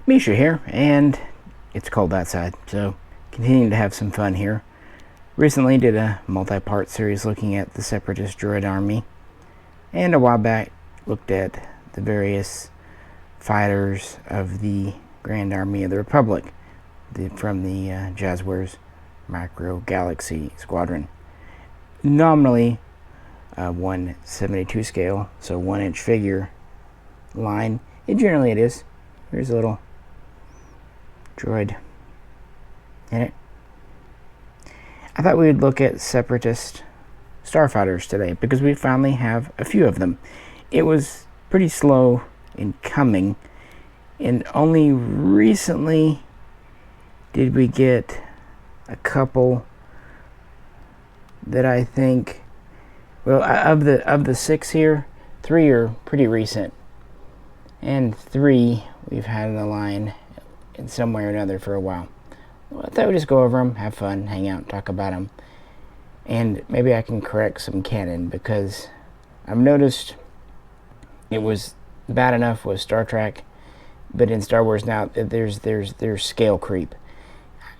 Misha here, and it's cold outside, so continuing to have some fun here. Recently did a multi-part series looking at the Separatist droid army, and a while back looked at the various fighters of the Grand Army of the Republic from the Jazzwares Micro Galaxy Squadron. Nominally 1/72 scale, so 1-inch figure line. Generally it is. Here's a little droid in it. I thought we would look at Separatist Starfighters today because we finally have a few of them. It was pretty slow in coming, and only recently did we get a couple that I think, well, of the 6 here, 3 are pretty recent, and 3 we've had in the line in some way or another for a while. Well, I thought we'd just go over them, have fun, hang out, talk about them, and maybe I can correct some canon, because I've noticed it was bad enough with Star Trek, but in Star Wars now there's scale creep.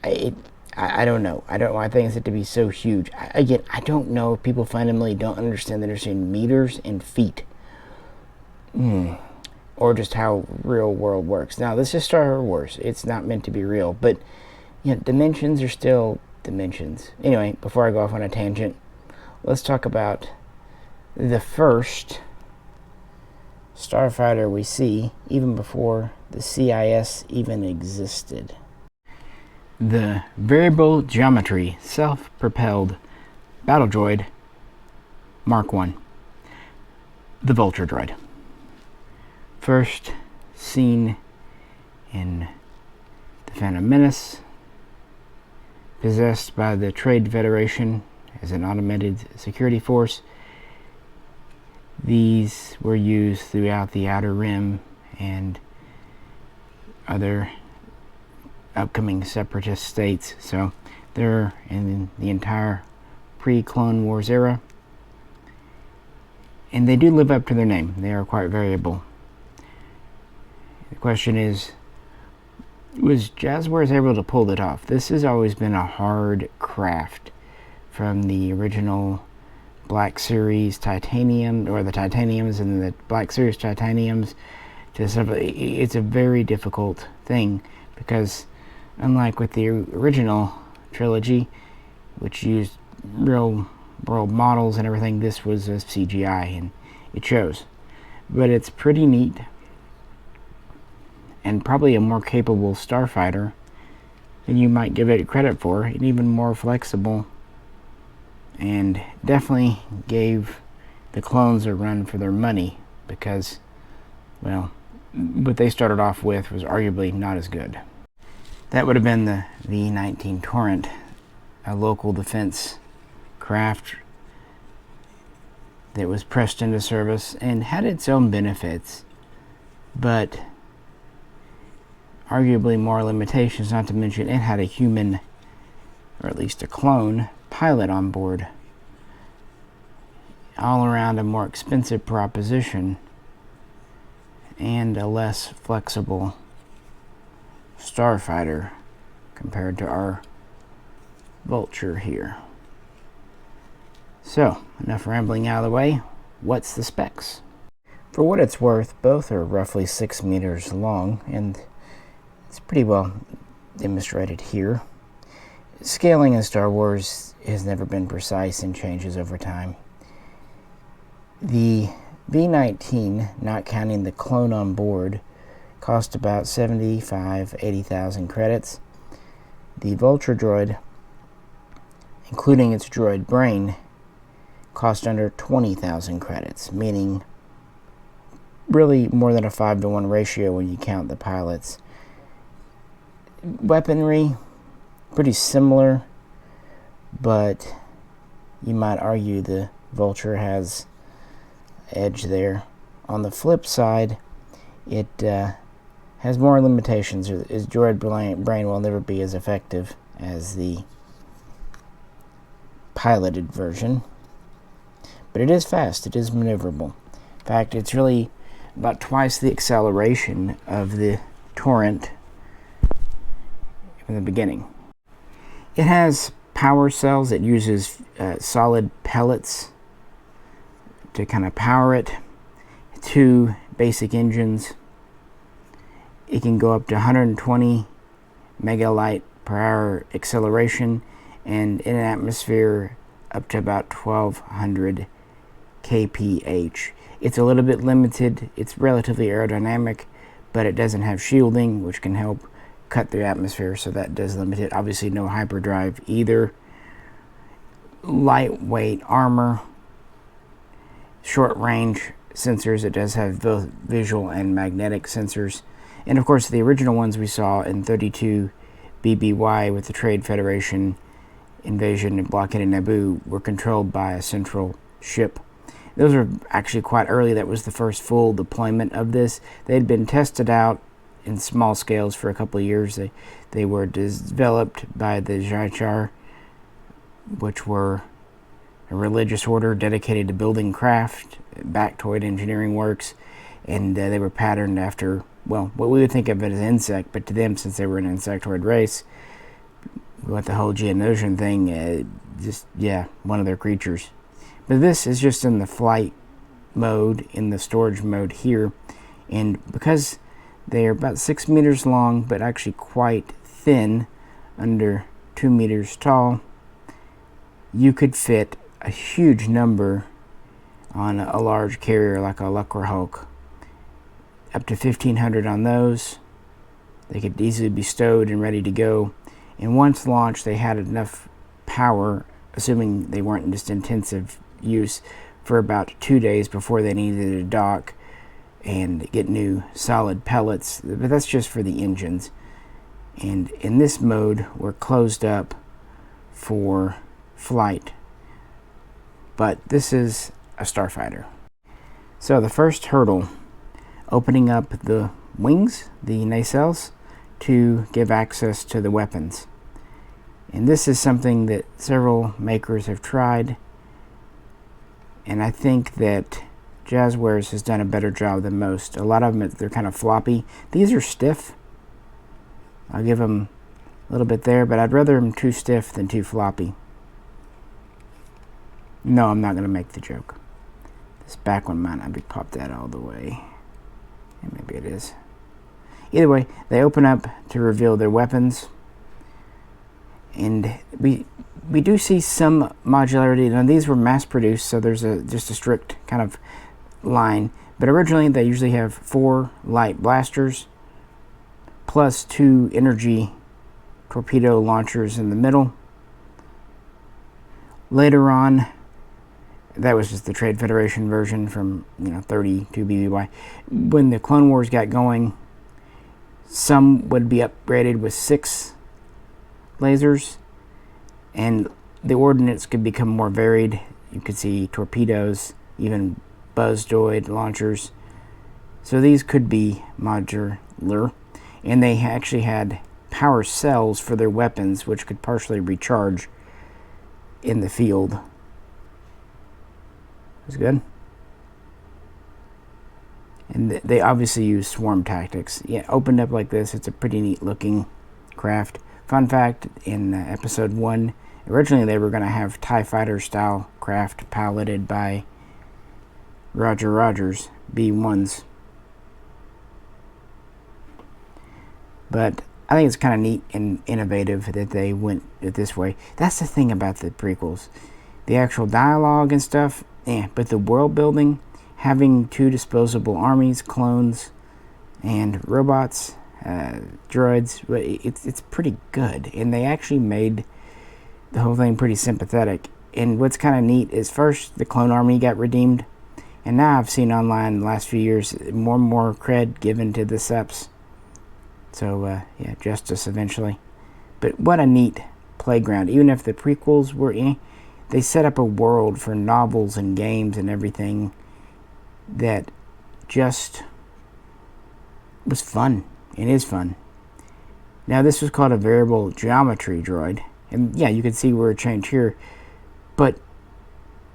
I don't know. I don't know why things have to be so huge. Again, I don't know if people fundamentally don't understand that they're in meters and feet. Or just how real world works. Now, this is Star Wars. It's not meant to be real, but dimensions are still dimensions. Anyway, before I go off on a tangent, let's talk about the first starfighter we see, even before the CIS even existed. The Variable Geometry Self-Propelled Battle Droid Mark I, the Vulture droid. First seen in the Phantom Menace, possessed by the Trade Federation as an automated security force. These were used throughout the Outer Rim and other upcoming separatist states, so they're in the entire pre-Clone Wars era, and they do live up to their name. They are quite variable. The question is, was Jazzwares able to pull it off? This has always been a hard craft, from the original Black Series Titanium, or the Titaniums and the Black Series Titaniums, to stuff. It's a very difficult thing, because unlike with the original trilogy, which used real world models and everything, this was a CGI, and it shows. But it's pretty neat, and probably a more capable starfighter than you might give it credit for, and even more flexible, and definitely gave the clones a run for their money, because, well, what they started off with was arguably not as good. That would have been the V-19 Torrent, a local defense craft that was pressed into service and had its own benefits, but arguably more limitations, not to mention it had a human, or at least a clone, pilot on board. All around a more expensive proposition, and a less flexible starfighter compared to our Vulture here. So, enough rambling out of the way. What's the specs? For what it's worth, both are roughly 6 meters long, and it's pretty well demonstrated here. Scaling in Star Wars has never been precise and changes over time. The V-19, not counting the clone on board, cost about 80,000 credits. The Vulture droid, including its droid brain, cost under 20,000 credits, meaning really more than a 5-to-1 ratio when you count the pilots. Weaponry, pretty similar, but you might argue the Vulture has edge there. On the flip side, it has more limitations. Its droid brain will never be as effective as the piloted version, but it is fast, it is maneuverable. In fact, it's really about twice the acceleration of the Torrent from the beginning. It has power cells. It uses solid pellets to kind of power it. 2 basic engines. It can go up to 120 megalight per hour acceleration, and in an atmosphere up to about 1200 kph. It's a little bit limited. It's relatively aerodynamic, but it doesn't have shielding, which can help cut through atmosphere, so that does limit it. Obviously no hyperdrive either. Lightweight armor, short range sensors. It does have both visual and magnetic sensors. And of course the original ones we saw in 32 BBY with the Trade Federation invasion and blockade in Naboo were controlled by a central ship. Those were actually quite early. That was the first full deployment of this. They had been tested out in small scales for a couple of years. They were developed by the Vulture, which were a religious order dedicated to building craft, Bactoid engineering works, and they were patterned after, well, what we would think of it as insect, but to them, since they were an insectoid race, with the whole Geonosian thing, just, yeah, one of their creatures. But this is just in the flight mode, in the storage mode here, and because they are about 6 meters long, but actually quite thin, under 2 meters tall, you could fit a huge number on a large carrier like a Lucror Hulk. Up to 1,500 on those. They could easily be stowed and ready to go. And once launched, they had enough power, assuming they weren't in just intensive use, for about 2 days before they needed to dock and get new solid pellets. But that's just for the engines. And in this mode, we're closed up for flight. But this is a Starfighter. So the first hurdle, opening up the wings, the nacelles, to give access to the weapons. And this is something that several makers have tried, and I think that Jazzwares has done a better job than most. A lot of them, they're kind of floppy. These are stiff. I'll give them a little bit there, but I'd rather them too stiff than too floppy. No, I'm not going to make the joke. This back one might not be popped that all the way. And maybe it is. Either way, they open up to reveal their weapons. And we do see some modularity. Now these were mass produced, so there's just a strict kind of line. But originally they usually have 4 light blasters plus 2 energy torpedo launchers in the middle. Later on, that was just the Trade Federation version from 32 BBY. When the Clone Wars got going, some would be upgraded with 6 lasers, and the ordnance could become more varied. You could see torpedoes, even buzzdoid launchers. So these could be modular, and they actually had power cells for their weapons, which could partially recharge in the field. That's good. And they obviously use swarm tactics. Yeah, opened up like this, it's a pretty neat looking craft. Fun fact, in episode 1, originally they were going to have TIE Fighter style craft piloted by Roger Rogers B-1s. But I think it's kind of neat and innovative that they went it this way. That's the thing about the prequels. The actual dialogue and stuff, but the world building, having 2 disposable armies, clones, and robots, droids, it's pretty good. And they actually made the whole thing pretty sympathetic. And what's kind of neat is first the clone army got redeemed, and now I've seen online in the last few years more and more cred given to the Seps. So yeah, justice eventually. But what a neat playground. Even if the prequels were they set up a world for novels and games and everything that just was fun and is fun. Now this was called a variable geometry droid, and yeah, you can see where it changed here, but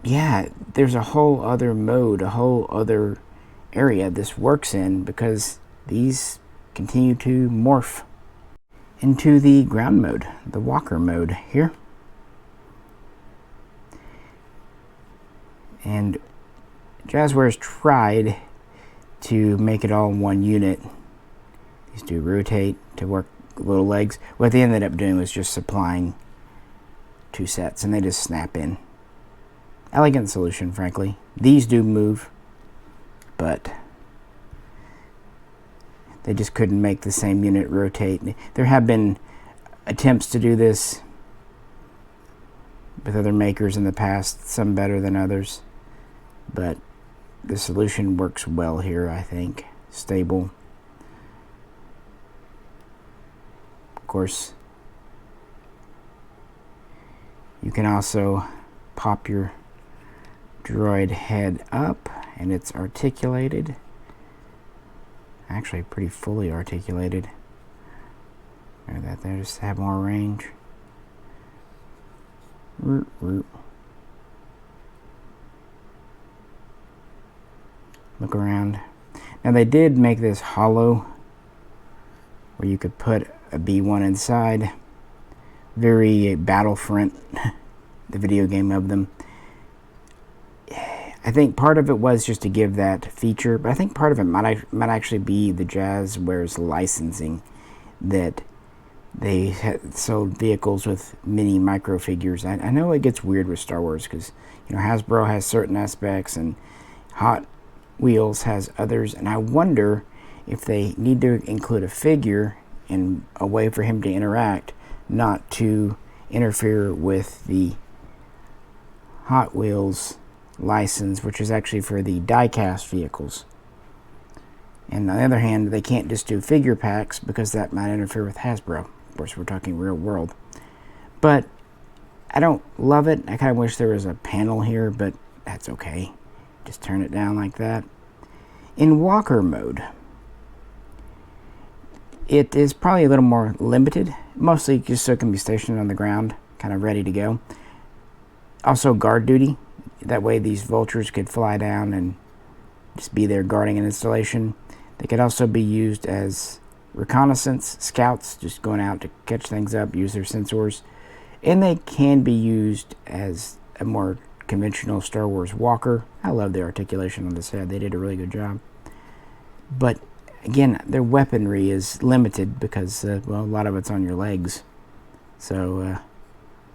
yeah, there's a whole other mode, a whole other area this works in, because these continue to morph. into the ground mode, the walker mode here. And Jazzwares tried to make it all in one unit. These do rotate to work little legs. What they ended up doing was just supplying 2 sets, and they just snap in. Elegant solution, frankly. These do move, but they just couldn't make the same unit rotate. There have been attempts to do this with other makers in the past, some better than others, but the solution works well here, I think. Stable. Of course, you can also pop your droid head up, and it's articulated. Actually, pretty fully articulated. Look at that there, just have more range. Root, root. Look around. Now they did make this hollow where you could put a B1 inside. Very Battlefront, the video game of them. I think part of it was just to give that feature, but I think part of it might actually be the Jazzwares licensing, that they had sold vehicles with mini micro figures. I know it gets weird with Star Wars because, you know, Hasbro has certain aspects and Hot Wheels has others, and I wonder if they need to include a figure in a way for him to interact, not to interfere with the Hot Wheels license, which is actually for the die-cast vehicles. And on the other hand, they can't just do figure packs because that might interfere with Hasbro. Of course, we're talking real world. But I don't love it. I kind of wish there was a panel here, but that's okay. Just turn it down like that. In walker mode, it is probably a little more limited, mostly just so it can be stationed on the ground, kind of ready to go. Also guard duty. That way these vultures could fly down and just be there guarding an installation. They could also be used as reconnaissance scouts, just going out to catch things up, use their sensors. And they can be used as a more conventional Star Wars walker. I love the articulation on this head. They did a really good job. But again, their weaponry is limited because, well, a lot of it's on your legs. So,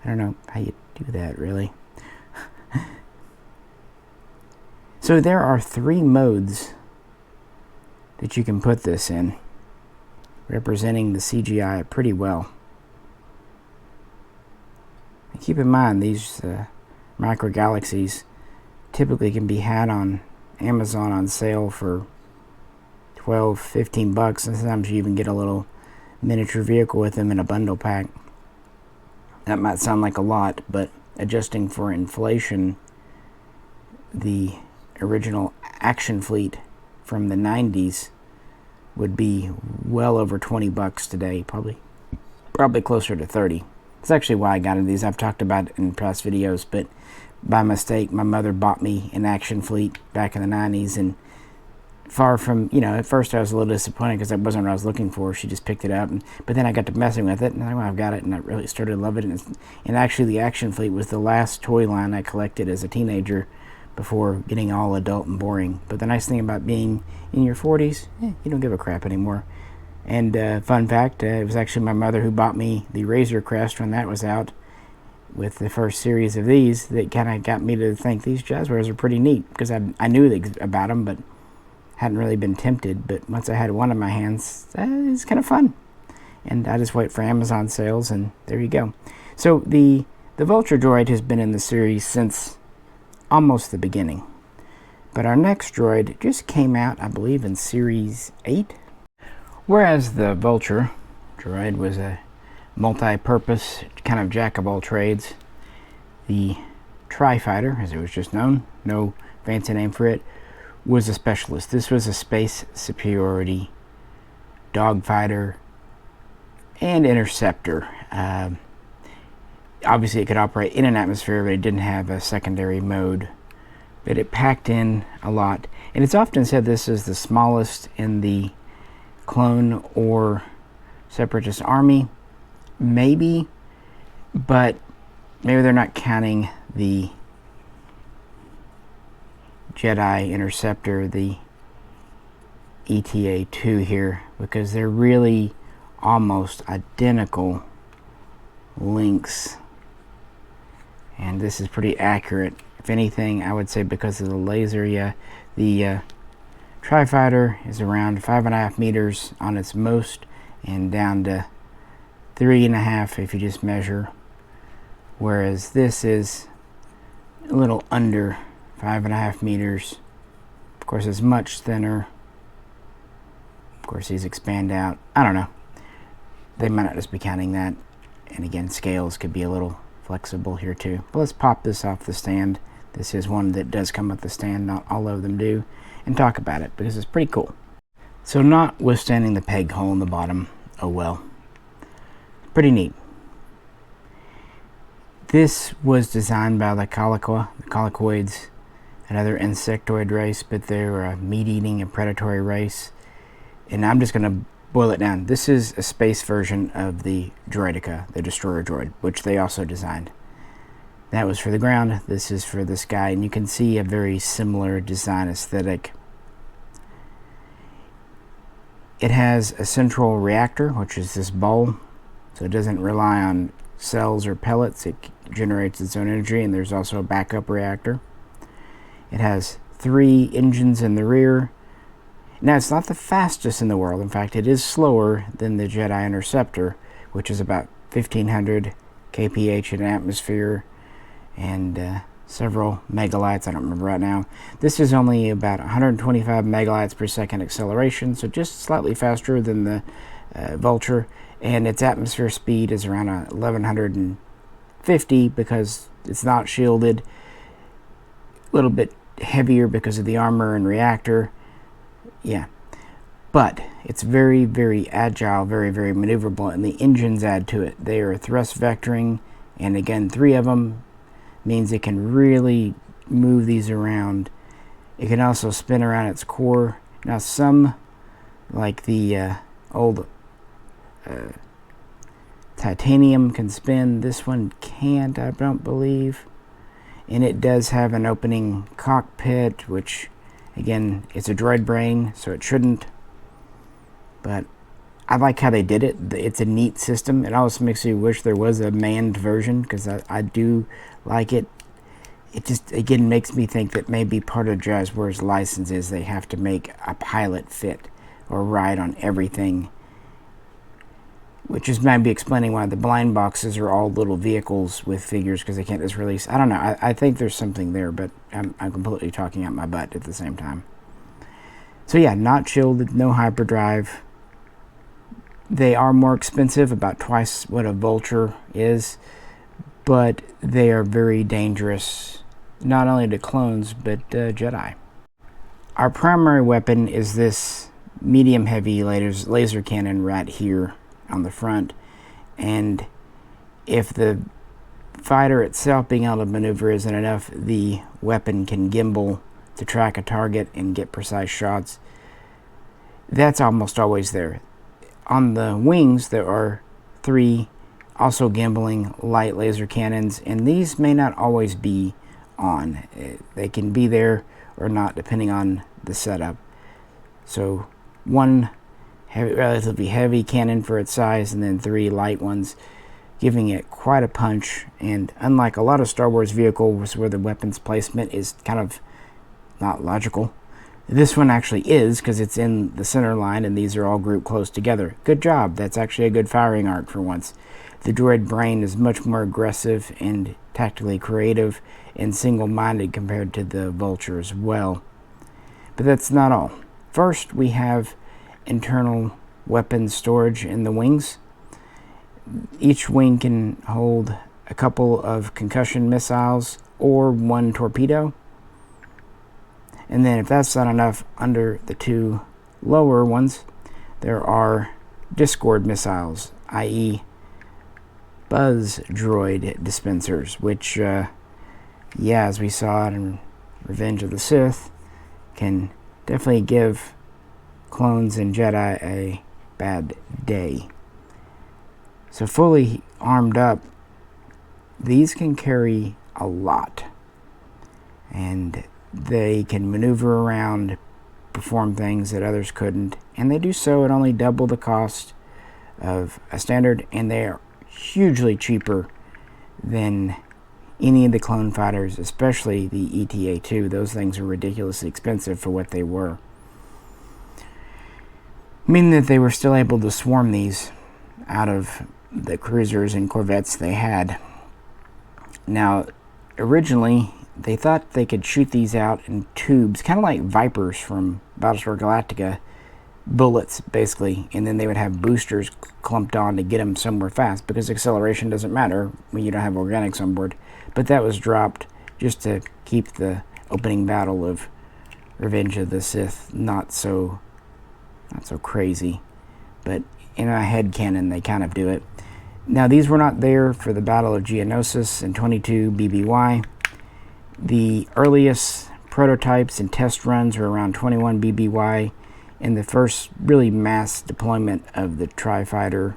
I don't know how you do that, really. So there are 3 modes that you can put this in, representing the CGI pretty well. And keep in mind, these micro galaxies typically can be had on Amazon on sale for $12-15, and sometimes you even get a little miniature vehicle with them in a bundle pack. That might sound like a lot, but adjusting for inflation, the original action fleet from the 90s would be well over $20 today, probably closer to 30. That's actually why I got into these. I've talked about it in past videos, but by mistake, my mother bought me an action fleet back in the 90s, and far from, you know, at first I was a little disappointed because that wasn't what I was looking for. She just picked it up, but then I got to messing with it, and I've got it, and I really started loving it. And actually, the action fleet was the last toy line I collected as a teenager before getting all adult and boring. But the nice thing about being in your 40s, you don't give a crap anymore. And fun fact, it was actually my mother who bought me the Razor Crest when that was out, with the first series of these, that kind of got me to think these Jazzwares are pretty neat, because I knew about them, but hadn't really been tempted. But once I had one in my hands, it's kind of fun. And I just wait for Amazon sales, and there you go. So the Vulture droid has been in the series since almost the beginning. But our next droid just came out, I believe, in Series 8. Whereas the Vulture droid was a multi-purpose, kind of jack-of-all-trades, the Starfighter, as it was just known, no fancy name for it, was a specialist. This was a space superiority dogfighter and interceptor. Obviously, it could operate in an atmosphere, but it didn't have a secondary mode. But it packed in a lot. And it's often said this is the smallest in the clone or separatist army. maybe, but maybe they're not counting the Jedi Interceptor, the ETA-2 here, because they're really almost identical links, and this is pretty accurate. If anything, I would say because of the laser, yeah, the Tri-Fighter is around 5.5 meters on its most, and down to 3.5 if you just measure, whereas this is a little under 5.5 meters. Of course, it's much thinner. Of course, these expand out. I don't know. They might not just be counting that. And again, scales could be a little flexible here too. But let's pop this off the stand. This is one that does come with the stand, not all of them do, and talk about it because it's pretty cool. So notwithstanding the peg hole in the bottom, oh well. Pretty neat. This was designed by the colicoids, another insectoid race, but they're a meat-eating and predatory race. And I'm just going to boil it down. This is a space version of the Droideka, the destroyer droid, which they also designed. That was for the ground. This is for the sky, and you can see a very similar design aesthetic. It has a central reactor, which is this bowl, so it doesn't rely on cells or pellets. It generates its own energy, and there's also a backup reactor. It has 3 engines in the rear. Now, it's not the fastest in the world. In fact, it is slower than the Jedi Interceptor, which is about 1,500 kph in atmosphere and several megalights. I don't remember right now. This is only about 125 megalights per second acceleration, so just slightly faster than the Vulture. And its atmosphere speed is around 1,150 because it's not shielded. A little bit heavier because of the armor and reactor. Yeah, but it's very, very agile, very, very maneuverable, and the engines add to it. They are thrust vectoring, and again, 3 of them means it can really move these around. It can also spin around its core. Now, some, like the old titanium, can spin. This one can't, I don't believe. And it does have an opening cockpit, which, again, it's a droid brain, so it shouldn't. But I like how they did it. It's a neat system. It also makes me wish there was a manned version, because I do like it. It just, again, makes me think that maybe part of Jazzware's license is they have to make a pilot fit or ride on everything. Which is maybe explaining why the blind boxes are all little vehicles with figures, because they can't just release. I don't know. I think there's something there, but I'm completely talking out my butt at the same time. So yeah, not shielded, no hyperdrive. They are more expensive, about twice what a Vulture is, but they are very dangerous, not only to clones, but Jedi. Our primary weapon is this medium-heavy laser cannon right here on the front, and if the fighter itself being able to maneuver isn't enough, the weapon can gimbal to track a target and get precise shots. That's almost always there. On the wings, there are 3 also gimbaling light laser cannons, and these may not always be on. They can be there or not, depending on the setup. So 1 relatively heavy cannon for its size, and then 3 light ones, giving it quite a punch. And unlike a lot of Star Wars vehicles where the weapons placement is kind of not logical, this one actually is, because it's in the center line and these are all grouped close together. Good job. That's actually a good firing arc for once. The droid brain is much more aggressive and tactically creative and single-minded compared to the Vulture as well. But that's not all. First, we have internal weapon storage in the wings. Each wing can hold a couple of concussion missiles or 1 torpedo. And then if that's not enough, under the 2 lower ones, there are Discord missiles, i.e. buzz droid dispensers, which, yeah, as we saw in Revenge of the Sith, can definitely give clones and Jedi a bad day. So fully armed up, these can carry a lot. And they can maneuver around, perform things that others couldn't. And they do so at only double the cost of a standard, and they are hugely cheaper than any of the clone fighters, especially the ETA-2. Those things are ridiculously expensive for what they were. Meaning that they were still able to swarm these out of the cruisers and corvettes they had. Now, originally, they thought they could shoot these out in tubes, kind of like Vipers from Battlestar Galactica, bullets, basically, and then they would have boosters clumped on to get them somewhere fast, because acceleration doesn't matter when you don't have organics on board. But that was dropped just to keep the opening battle of Revenge of the Sith not so crazy. But in a headcanon, they kind of do it. Now, these were not there for the Battle of Geonosis in 22 BBY. The earliest prototypes and test runs were around 21 BBY, and the first really mass deployment of the Tri-Fighter,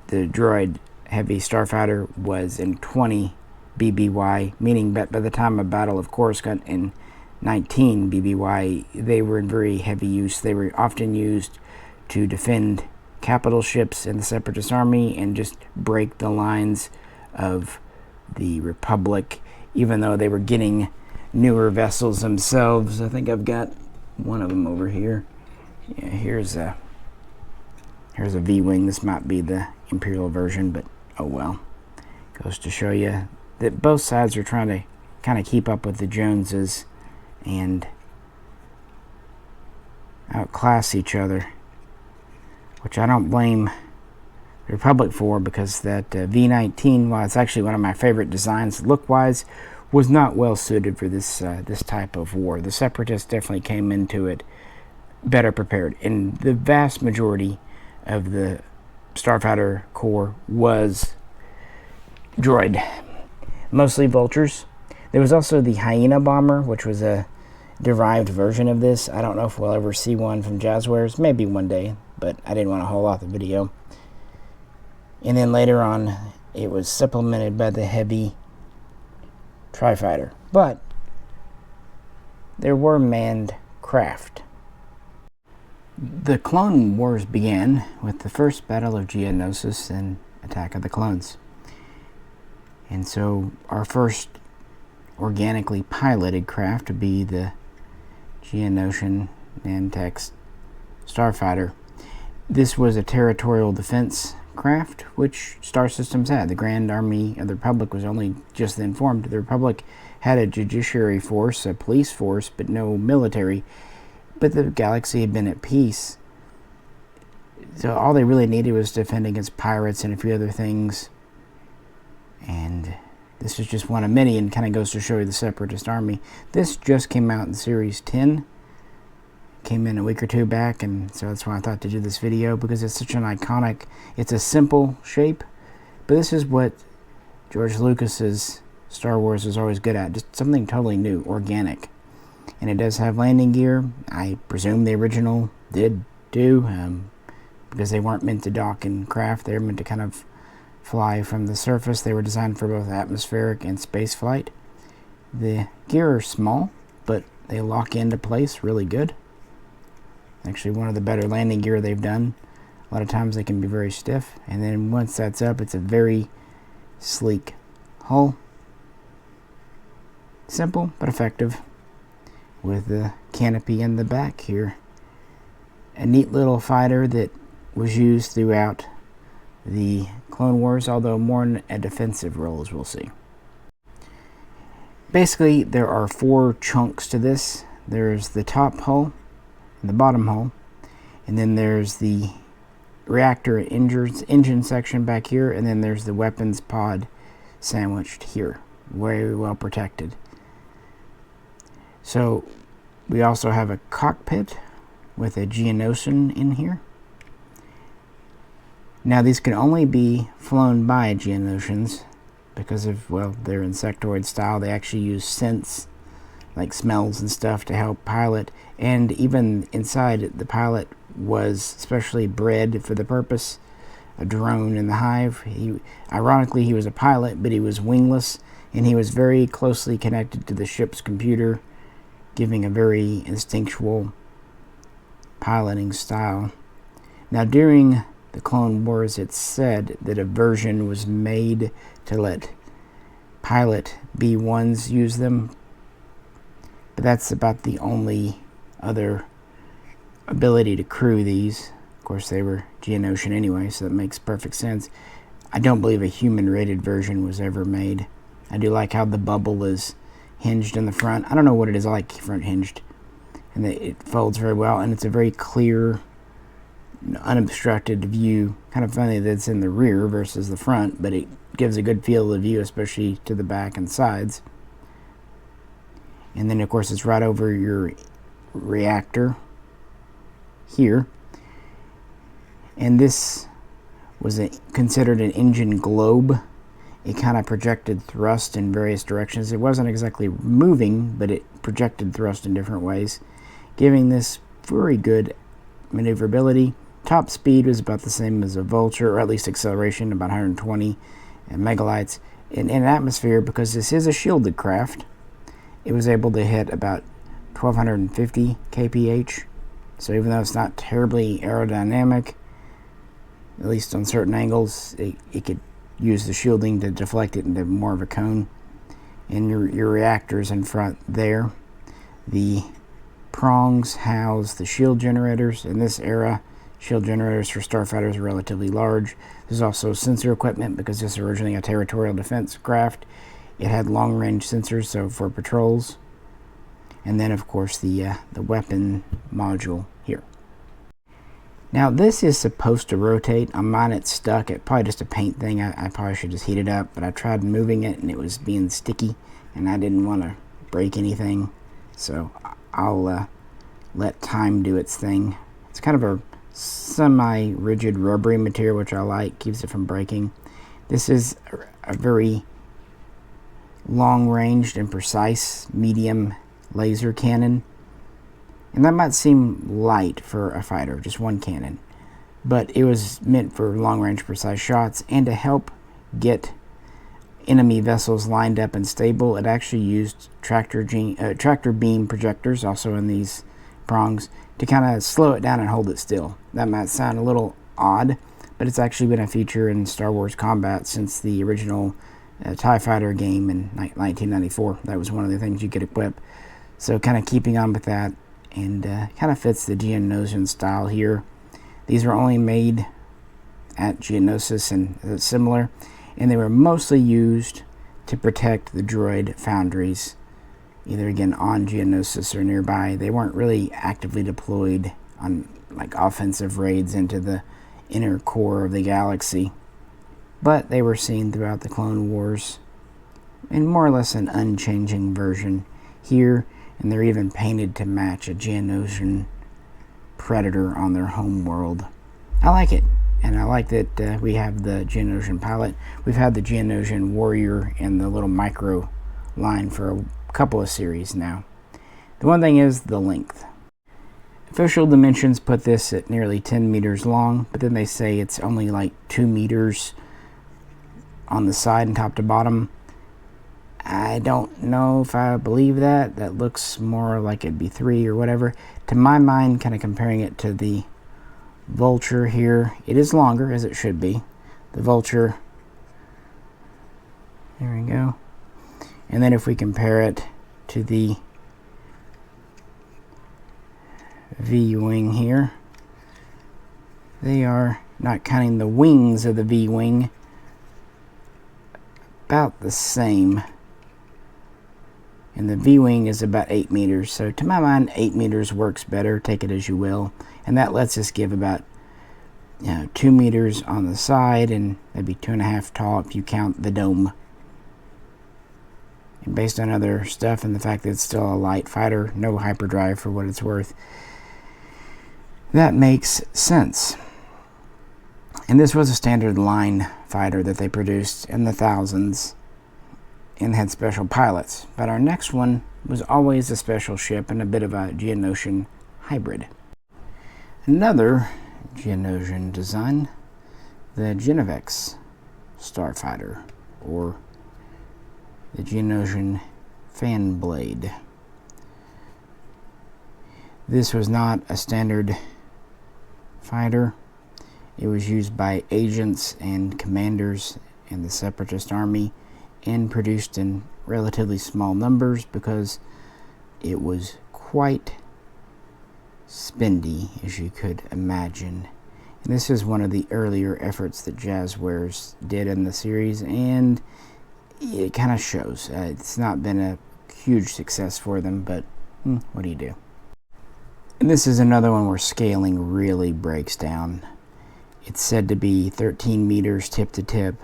the droid heavy starfighter, was in 20 BBY, meaning that by the time of Battle of Coruscant in 19 BBY, they were in very heavy use. They were often used to defend capital ships in the Separatist army and just break the lines of the Republic, even though they were getting newer vessels themselves. I think I've got one of them over here. Yeah, here's a V-wing. This might be the Imperial version, but oh well. Goes to show you that both sides are trying to kind of keep up with the Joneses and outclass each other, which I don't blame the Republic for, because that V-19, while it's actually one of my favorite designs look-wise, was not well suited for this type of war. The Separatists definitely came into it better prepared, and the vast majority of the Starfighter Corps was droid, mostly Vultures. There was also the Hyena bomber, which was a derived version of this. I don't know if we'll ever see one from Jazzwares, maybe one day, but I didn't want to hold off the video. And then later on, it was supplemented by the heavy Tri-Fighter. But there were manned craft. The Clone Wars began with the first Battle of Geonosis and Attack of the Clones. And so our first organically piloted craft would be the Geonosian Nantex Starfighter. This was a territorial defense craft, which Star Systems had. The Grand Army of the Republic was only just then formed. The Republic had a judiciary force, a police force, but no military. But the galaxy had been at peace. So all they really needed was to defend against pirates and a few other things. And this is just one of many, and kind of goes to show you the Separatist army. This just came out in Series 10. Came in a week or two back, and so that's why I thought to do this video, because it's such an iconic, it's a simple shape, but this is what George Lucas's Star Wars is always good at, just something totally new, organic. And it does have landing gear. I presume the original did do, because they weren't meant to dock and craft. They were meant to kind of fly from the surface. They were designed for both atmospheric and space flight. The gear are small, but they lock into place really good. Actually, one of the better landing gear they've done. A lot of times they can be very stiff, and then once that's up, it's a very sleek hull. Simple but effective, with the canopy in the back here. A neat little fighter that was used throughout the Clone Wars, although more in a defensive role, as we'll see. Basically, there are 4 chunks to this. There's the top hull, the bottom hull, and then there's the reactor engine section back here, and then there's the weapons pod sandwiched here, very well protected. So we also have a cockpit with a Geonosian in here. Now these can only be flown by Geonosians because of, well, their insectoid style. They actually use scents, like smells and stuff, to help pilot, and even inside the pilot was specially bred for the purpose a drone in the hive. Ironically, he was a pilot, but he was wingless, and he was very closely connected to the ship's computer, giving a very instinctual piloting style. Now, during the Clone Wars, it's said that a version was made to let pilot B1s use them, but that's about the only other ability to crew these. Of course, they were Geonosian anyway, so that makes perfect sense. I don't believe a human-rated version was ever made. I do like how the bubble is hinged in the front. I don't know what it is like front hinged, and it folds very well, and it's a very clear, unobstructed view. Kind of funny that it's in the rear versus the front, but it gives a good field of view, especially to the back and sides. And then, of course, it's right over your reactor here. And this was considered an engine globe. It kind of projected thrust in various directions. It wasn't exactly moving, but it projected thrust in different ways, giving this very good maneuverability. Top speed was about the same as a Vulture, or at least acceleration, about 120 megalights. In atmosphere, because this is a shielded craft, it was able to hit about 1250 kph. So even though it's not terribly aerodynamic, at least on certain angles, it could use the shielding to deflect it into more of a cone. And your reactors in front there. The prongs house the shield generators. In this era, shield generators for Starfighters are relatively large. There's also sensor equipment, because this is originally a territorial defense craft. It had long-range sensors, so for patrols. And then, of course, the weapon module here. Now, this is supposed to rotate. On mine, it's stuck. It's probably just a paint thing. I probably should just heat it up, but I tried moving it, and it was being sticky, and I didn't want to break anything. So I'll let time do its thing. It's kind of a semi-rigid rubbery material, which I like. Keeps it from breaking. This is a very long-ranged and precise medium laser cannon. And that might seem light for a fighter, just one cannon. But it was meant for long-range precise shots, and to help get enemy vessels lined up and stable, it actually used tractor beam projectors, also in these prongs, to kind of slow it down and hold it still. That might sound a little odd, but it's actually been a feature in Star Wars combat since the original TIE Fighter game in 1994. That was one of the things you could equip. So kind of keeping on with that, and kind of fits the Geonosian style here. These were only made at Geonosis and similar, and they were mostly used to protect the droid foundries, either again on Geonosis or nearby. They weren't really actively deployed on like offensive raids into the inner core of the galaxy, but they were seen throughout the Clone Wars in more or less an unchanging version here. And they're even painted to match a Geonosian predator on their home world. I like it, and I like that we have the Geonosian pilot. We've had the Geonosian warrior in the little micro line for a couple of series now. The one thing is the length. Official dimensions put this at nearly 10 meters long, but then they say it's only like 2 meters on the side and top to bottom. I don't know if I believe that. That looks more like it'd be 3 or whatever. To my mind, kind of comparing it to the Vulture here, it is longer, as it should be. The Vulture, there we go. And then if we compare it to the V-Wing here, they are, not counting the wings of the V-Wing, about the same. And the V-Wing is about 8 meters. So to my mind, 8 meters works better. Take it as you will. And that lets us give about 2 meters on the side, and maybe 2.5 tall if you count the dome. And based on other stuff and the fact that it's still a light fighter, no hyperdrive for what it's worth, that makes sense. And this was a standard line fighter that they produced in the thousands and had special pilots. But our next one was always a special ship and a bit of a Geonosian hybrid. Another Geonosian design the Geonosian Starfighter, or the Geonosian fan blade. This was not a standard fighter. It was used by agents and commanders in the Separatist army and produced in relatively small numbers because it was quite spendy, as you could imagine. And this is one of the earlier efforts that Jazzwares did in the series, and it kind of shows. It's not been a huge success for them, but what do you do? And this is another one where scaling really breaks down. It's said to be 13 meters tip to tip.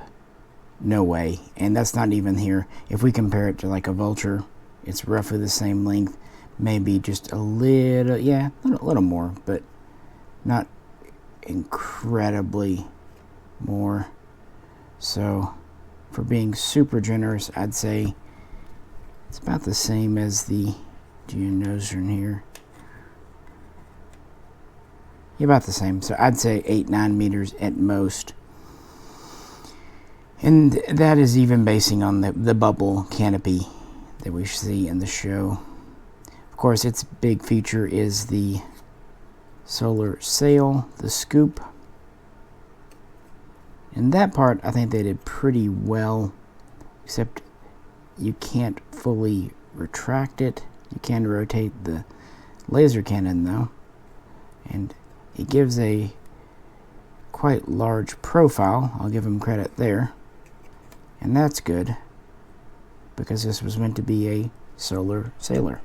No way. And that's not even here. If we compare it to like a Vulture, it's roughly the same length. Maybe just a little, yeah, a little more, but not incredibly more. So for being super generous, I'd say it's about the same as the Geonosian here. Yeah, about the same. So I'd say 8-9 meters at most. And that is even basing on the bubble canopy that we see in the show. Of course, its big feature is the solar sail, the scoop. And that part, I think they did pretty well, except you can't fully retract it. You can rotate the laser cannon, though. And it gives a quite large profile. I'll give them credit there. And that's good, because this was meant to be a solar sailor.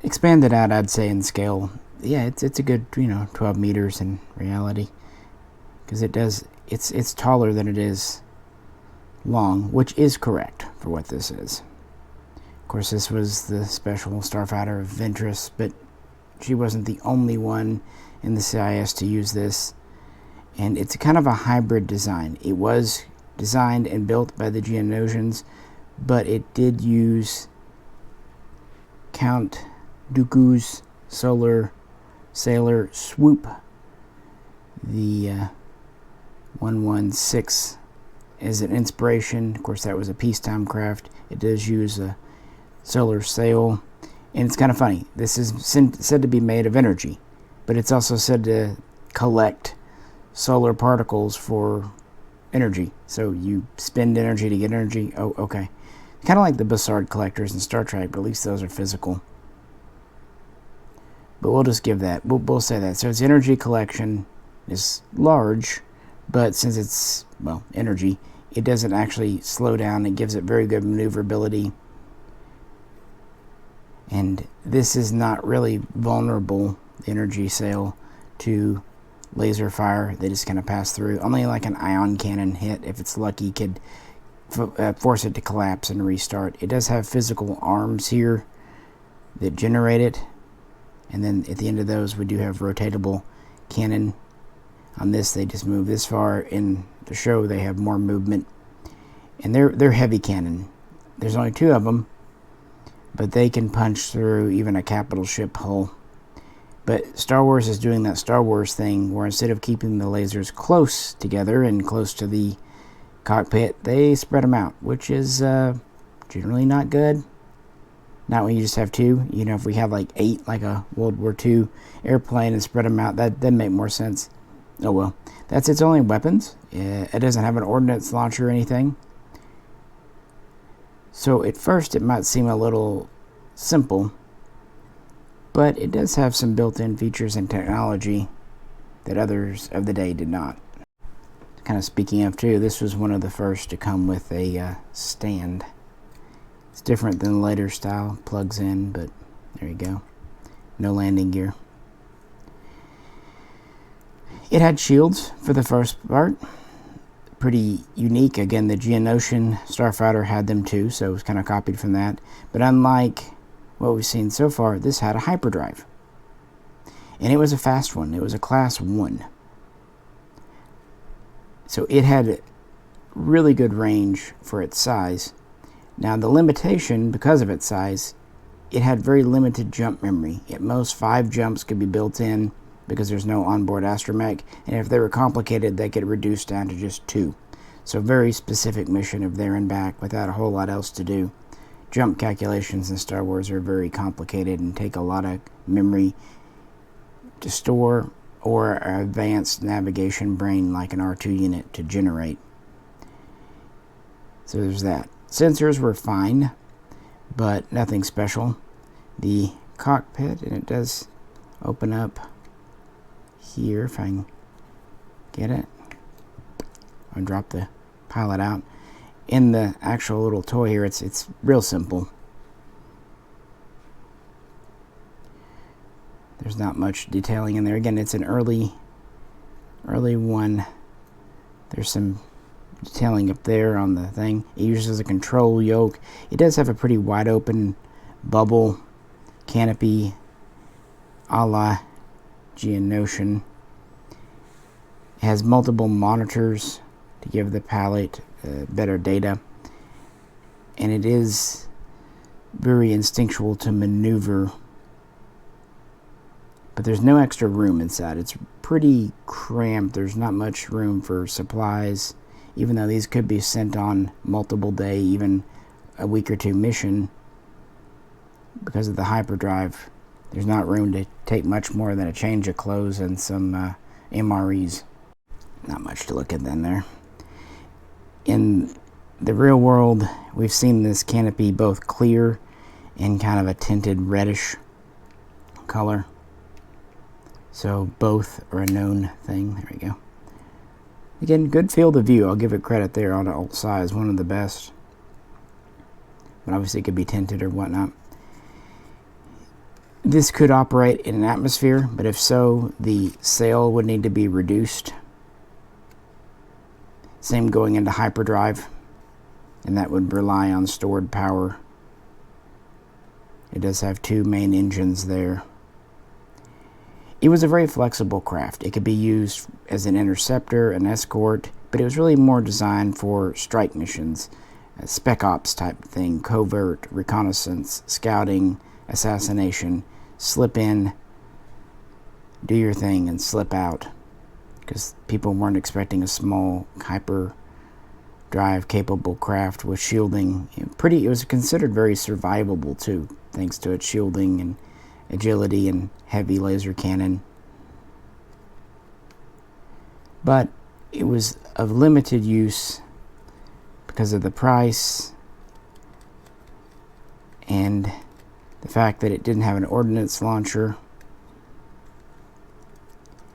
Expanded out, I'd say, in scale, yeah, it's a good, 12 meters in reality, because it's taller than it is long, which is correct for what this is. Of course, this was the special Starfighter of Ventress, but she wasn't the only one in the CIS to use this, and it's kind of a hybrid design. It was designed and built by the Geonosians, but it did use Count Dooku's solar sailor swoop, the 116, as an inspiration. Of course, that was a peacetime craft. It does use a solar sail, and it's kind of funny. This is said to be made of energy, but it's also said to collect solar particles for energy. So you spend energy to get energy. Oh, okay. Kind of like the Bussard collectors in Star Trek, but at least those are physical. But we'll just give that. We'll say that. So its energy collection is large, but since it's, well, energy, it doesn't actually slow down. It gives it very good maneuverability. And this is not really vulnerable, the energy sail, to laser fire. They just kind of pass through. Only like an ion cannon hit, if it's lucky, could force it to collapse and restart. It does have physical arms here that generate it, and then at the end of those we do have rotatable cannon. On this, they just move this far. In the show, they have more movement, and they're heavy cannon. There's only 2 of them, but they can punch through even a capital ship hull. But Star Wars is doing that Star Wars thing where instead of keeping the lasers close together and close to the cockpit, they spread them out, which is generally not good. Not when you just have 2. If we have like 8, like a World War II airplane, and spread them out, that'd make more sense. Oh well. That's its only weapons. It doesn't have an ordnance launcher or anything. So at first it might seem a little simple, but it does have some built-in features and technology that others of the day did not. Kind of speaking of too, this was one of the first to come with a stand. It's different than the later style, plugs in, but there you go. No landing gear. It had shields for the first part. Pretty unique. Again, the Geonosian Starfighter had them too, so it was kind of copied from that. But unlike what we've seen so far, this had a hyperdrive. And it was a fast one. It was a class 1. So it had really good range for its size. Now the limitation, because of its size, it had very limited jump memory. At most 5 jumps could be built in, because there's no onboard astromech, and if they were complicated, they get reduced down to just 2. So very specific mission of there and back without a whole lot else to do. Jump calculations in Star Wars are very complicated and take a lot of memory to store, or an advanced navigation brain like an R2 unit to generate. So there's that. Sensors were fine, but nothing special. The cockpit, and it does open up here if I can get it. I'll drop the pilot out. In the actual little toy here, it's real simple. There's not much detailing in there. Again, it's an early one. There's some detailing up there on the thing. It uses a control yoke. It does have a pretty wide open bubble canopy a la Geonosian. It has multiple monitors to give the pilot better data, and it is very instinctual to maneuver, but there's no extra room inside. It's pretty cramped. There's not much room for supplies, even though these could be sent on multiple day, even a week or 2 mission. Because of the hyperdrive, there's not room to take much more than a change of clothes and some MREs. Not much to look at then there. In the real world, we've seen this canopy both clear and kind of a tinted reddish color. So both are a known thing. There we go. Again, good field of view. I'll give it credit there on the alt size, one of the best. But obviously it could be tinted or whatnot. This could operate in an atmosphere, but if so, the sail would need to be reduced. Same going into hyperdrive, and that would rely on stored power. It does have 2 main engines there. It was a very flexible craft. It could be used as an interceptor, an escort, but it was really more designed for strike missions, spec ops type thing, covert, reconnaissance, scouting, assassination, slip in, do your thing, and slip out. Because people weren't expecting a small hyperdrive capable craft with shielding. It was considered very survivable too, thanks to its shielding and agility and heavy laser cannon. But it was of limited use because of the price and the fact that it didn't have an ordnance launcher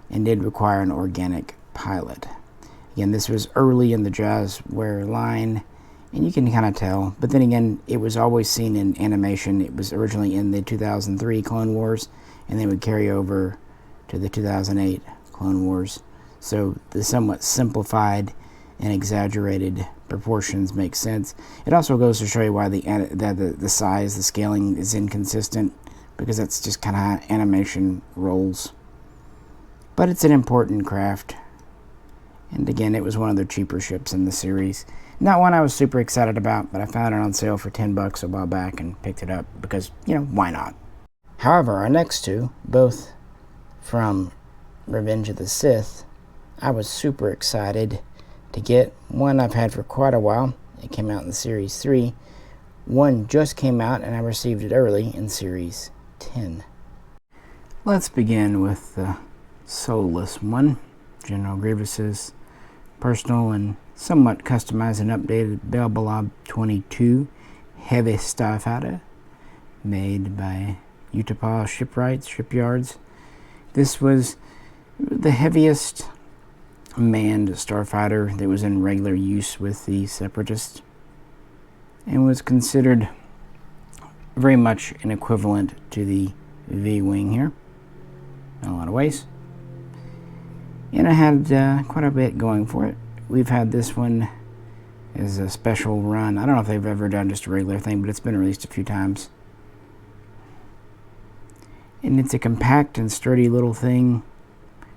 and did require an organic pilot. Again, this was early in the Jazzware line, and you can kind of tell. But then again, it was always seen in animation. It was originally in the 2003 Clone Wars, and they would carry over to the 2008 Clone Wars. So the somewhat simplified and exaggerated proportions make sense. It also goes to show you why the size, the scaling is inconsistent, because that's just kind of how animation rolls. But it's an important craft. And again, it was one of the cheaper ships in the series. Not one I was super excited about, but I found it on sale for $10 a while back and picked it up because, why not? However, our next 2, both from Revenge of the Sith, I was super excited to get. One I've had for quite a while. It came out in Series 3. One just came out and I received it early in Series 10. Let's begin with the soulless one, General Grievous's personal and somewhat customized and updated Belbalob 22 Heavy Starfighter, made by Utah Shipyards. This was the heaviest manned starfighter that was in regular use with the Separatists, and was considered very much an equivalent to the V-Wing here in a lot of ways. And it had quite a bit going for it. We've had this one as a special run. I don't know if they've ever done just a regular thing, but it's been released a few times. And it's a compact and sturdy little thing.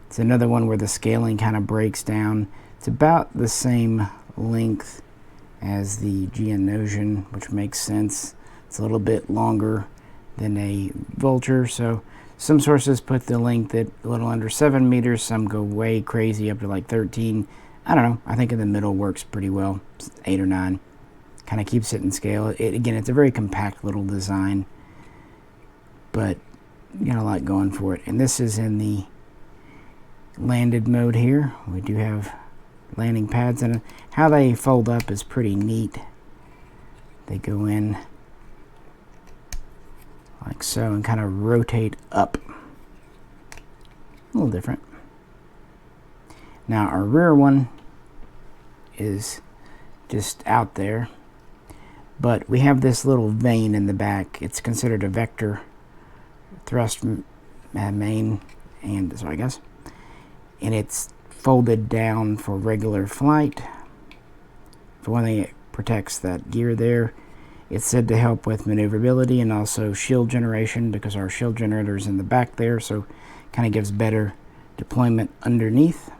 It's another one where the scaling kind of breaks down. It's about the same length as the Geonosian, which makes sense. It's a little bit longer than a Vulture, so Some sources put the length at a little under 7 meters. Some go way crazy up to like 13. I don't know. I think in the middle works pretty well. 8 or 9. Kind of keeps it in scale. Again, it's a very compact little design, but got a lot going for it. And this is in the landed mode here. We do have landing pads, and how they fold up is pretty neat. They go in like so and kind of rotate up. A little different. Now our rear one is just out there, but we have this little vane in the back. It's considered a vector thrust main, and so I guess, and it's folded down for regular flight. For one thing, it protects that gear there. It's said to help with maneuverability and also shield generation, because our shield generator is in the back there, so kind of gives better deployment underneath.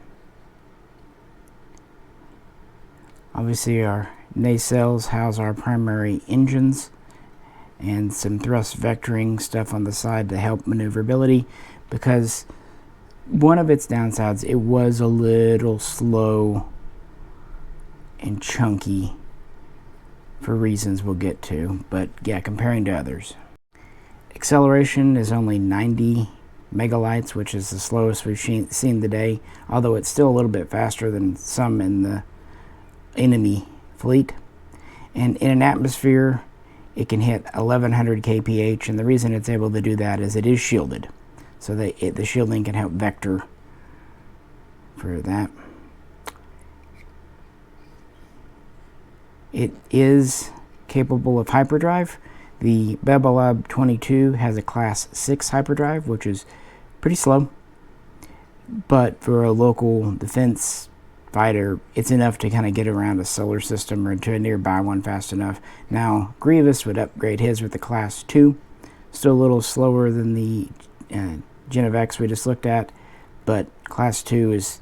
Obviously our nacelles house our primary engines and some thrust vectoring stuff on the side to help maneuverability, because one of its downsides, it was a little slow and chunky for reasons we'll get to, but yeah, comparing to others. Acceleration is only 90 megalights, which is the slowest we've seen today, although it's still a little bit faster than some in the enemy fleet. And in an atmosphere, it can hit 1100 kph, and the reason it's able to do that is it is shielded. So the shielding can help vector for that. It is capable of hyperdrive. The Bebelab 22 has a Class 6 hyperdrive, which is pretty slow. But for a local defense fighter, it's enough to kind of get around a solar system or to a nearby one fast enough. Now, Grievous would upgrade his with the Class 2. Still a little slower than the Geonosian we just looked at, but Class 2 is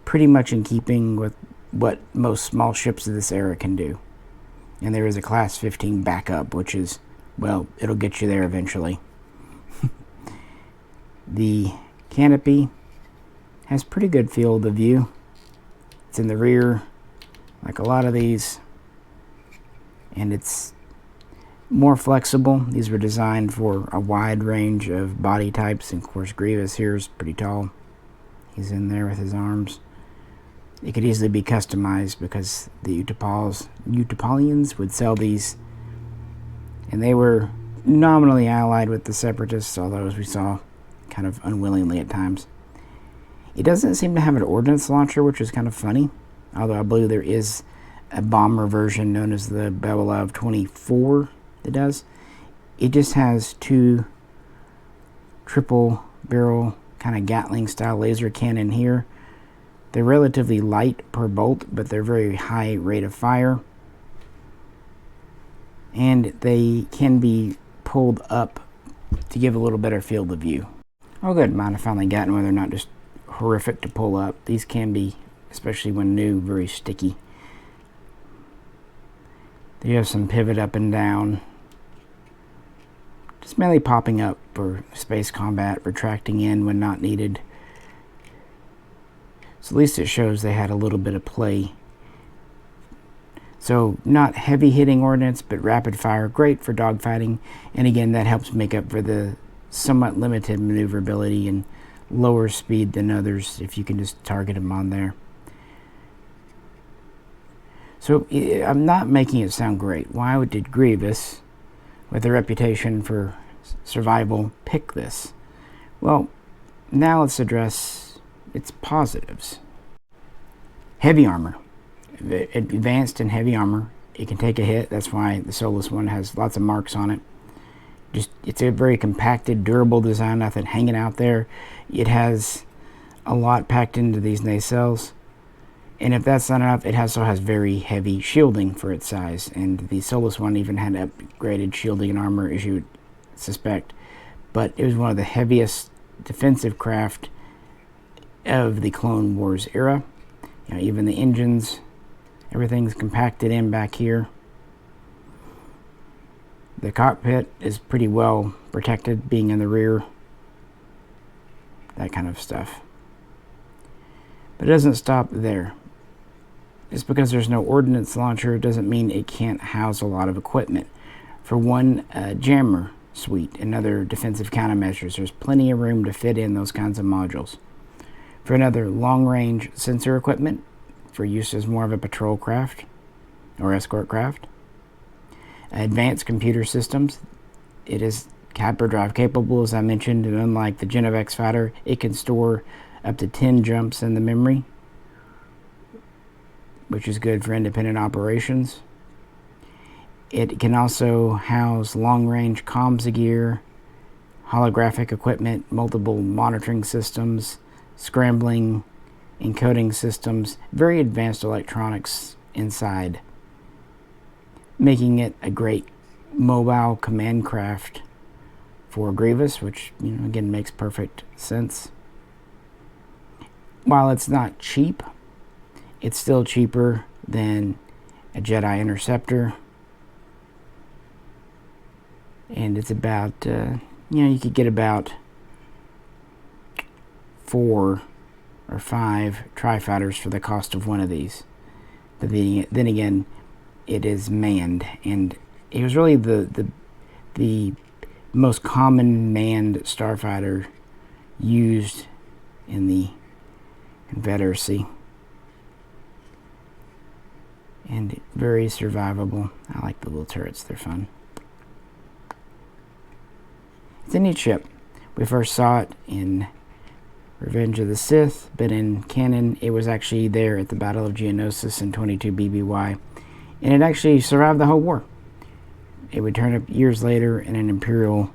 pretty much in keeping with what most small ships of this era can do. And there is a Class 15 backup, which is, well, it'll get you there eventually. The canopy has pretty good field of view. It's in the rear, like a lot of these, and it's more flexible. These were designed for a wide range of body types, and of course Grievous here is pretty tall. He's in there with his arms. It could easily be customized because the Utapaulians would sell these, and they were nominally allied with the Separatists, although as we saw, kind of unwillingly at times. It doesn't seem to have an ordnance launcher, which is kind of funny, although I believe there is a bomber version known as the Bebelab 24 that does. It just has 2 triple barrel kind of Gatling style laser cannon here. They're relatively light per bolt, but they're very high rate of fire. And they can be pulled up to give a little better field of view. Oh good, mine have finally gotten where they're not just horrific to pull up. These can be, especially when new, very sticky. They have some pivot up and down. Just mainly popping up for space combat, retracting in when not needed. So at least it shows they had a little bit of play. So not heavy hitting ordnance, but rapid fire, great for dogfighting. And again, that helps make up for the somewhat limited maneuverability and lower speed than others if you can just target them on there. So I'm not making it sound great. Why did Grievous, with a reputation for survival, pick this? Well, now let's address its positives. Heavy armor. Advanced and heavy armor. It can take a hit. That's why the Solus one has lots of marks on it. It's a very compacted, durable design, nothing hanging out there. It has a lot packed into these nacelles. And if that's not enough, it also has very heavy shielding for its size. And the Solus one even had upgraded shielding and armor, as you would suspect. But it was one of the heaviest defensive craft of the Clone Wars era. You know, even the engines, everything's compacted in back here. The cockpit is pretty well protected, being in the rear. that kind of stuff. But it doesn't stop there. Just because there's no ordnance launcher doesn't mean it can't house a lot of equipment. For one, jammer suite and other defensive countermeasures, there's plenty of room to fit in those kinds of modules. For another, long-range sensor equipment for use as more of a patrol craft or escort craft. Advanced computer systems. It is hyperdrive capable, as I mentioned, and unlike the Geonosian fighter, it can store up to 10 jumps in the memory, which is good for independent operations. It can also house long-range comms gear, holographic equipment, multiple monitoring systems, scrambling, encoding systems, very advanced electronics inside, making it a great mobile command craft for Grievous, which, again, makes perfect sense. While it's not cheap, it's still cheaper than a Jedi Interceptor. And it's about, you could get about 4 or 5 Tri-Fighters for the cost of one of these. But then again, it is manned, and it was really the most common manned starfighter used in the Confederacy, and very survivable. I like the little turrets, they're fun. It's a neat ship. We first saw it in Revenge of the Sith, but in canon it was actually there at the Battle of Geonosis in 22 BBY, and it actually survived the whole war. It would turn up years later in an Imperial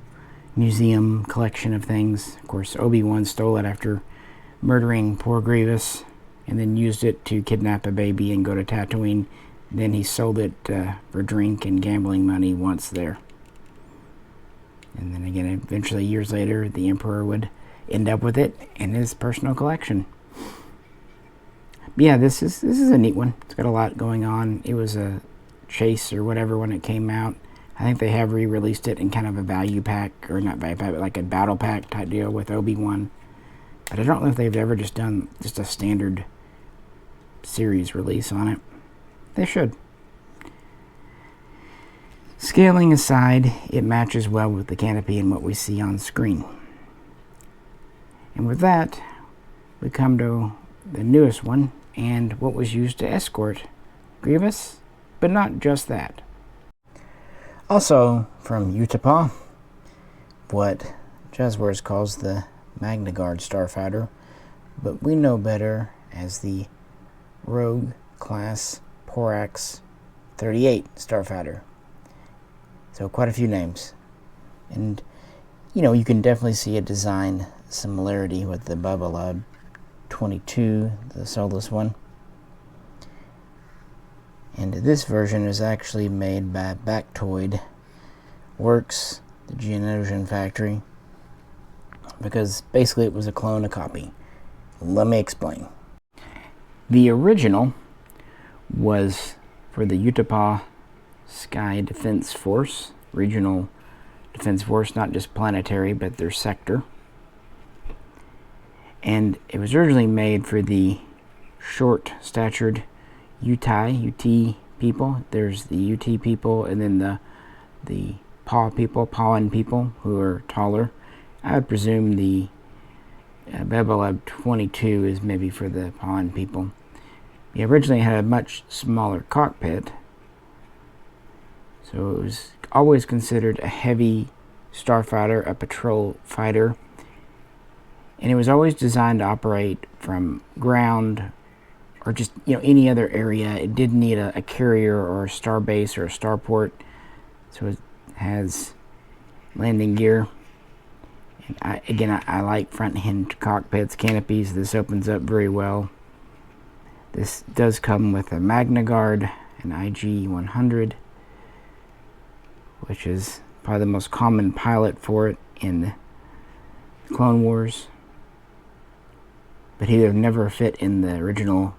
Museum collection of things. Of course, Obi-Wan stole it after murdering poor Grievous, and then used it to kidnap a baby and go to Tatooine. Then he sold it for drink and gambling money once there. And then again, eventually, years later, the Emperor would end up with it in his personal collection. But yeah, this is a neat one. It's got a lot going on. It was a chase or whatever when it came out. I think they have re-released it in kind of a value pack, or not value pack, but like a battle pack type deal with Obi-Wan. But I don't know if they've ever just done just a standard series release on it. They should. Scaling aside, it matches well with the canopy and what we see on screen. And with that, we come to the newest one, and what was used to escort Grievous, but not just that. Also from Utah, what Jazzwares calls the Magna Guard Starfighter, but we know better as the Rogue Class Porax 38 Starfighter. So quite a few names. And, you can definitely see a design similarity with the Bubba Lab 22, the Solus one. And this version is actually made by Bactoid Works, the Geonosian factory, because basically it was a clone, a copy. Let me explain. The original was for the Utah Sky Defense Force, Regional Defense Force, not just planetary, but their sector. And it was originally made for the short-statured UT people. There's the UT people, and then the Pawan people, who are taller. I would presume the Bebelab 22 is maybe for the Pawan people. He originally had a much smaller cockpit, so it was always considered a heavy starfighter, a patrol fighter, and it was always designed to operate from ground or just any other area. It didn't need a carrier or a starbase or a starport, so it has landing gear. And I like front hinge cockpits, canopies. This opens up very well. This does come with a Magna Guard, an IG-100, which is probably the most common pilot for it in the Clone Wars. But he would never fit in the original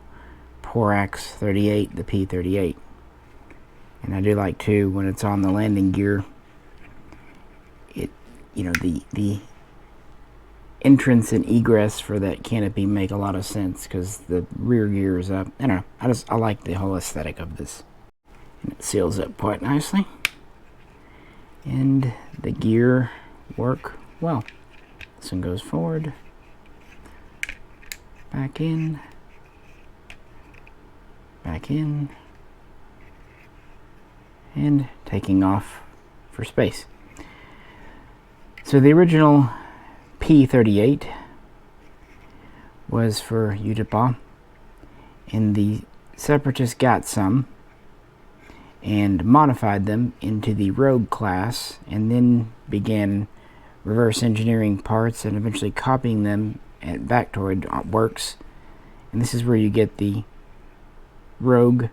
Porax 38, the P-38. And I do like, too, when it's on the landing gear, it, the entrance and egress for that canopy make a lot of sense because the rear gear is up. I don't know. I like the whole aesthetic of this. And it seals up quite nicely. And the gear work well. This one goes forward, back in, and taking off for space. So the original P-38 was for Utah, and the Separatists got some and modified them into the Rogue class, and then began reverse engineering parts and eventually copying them at Factoid Works. And this is where you get the Rogue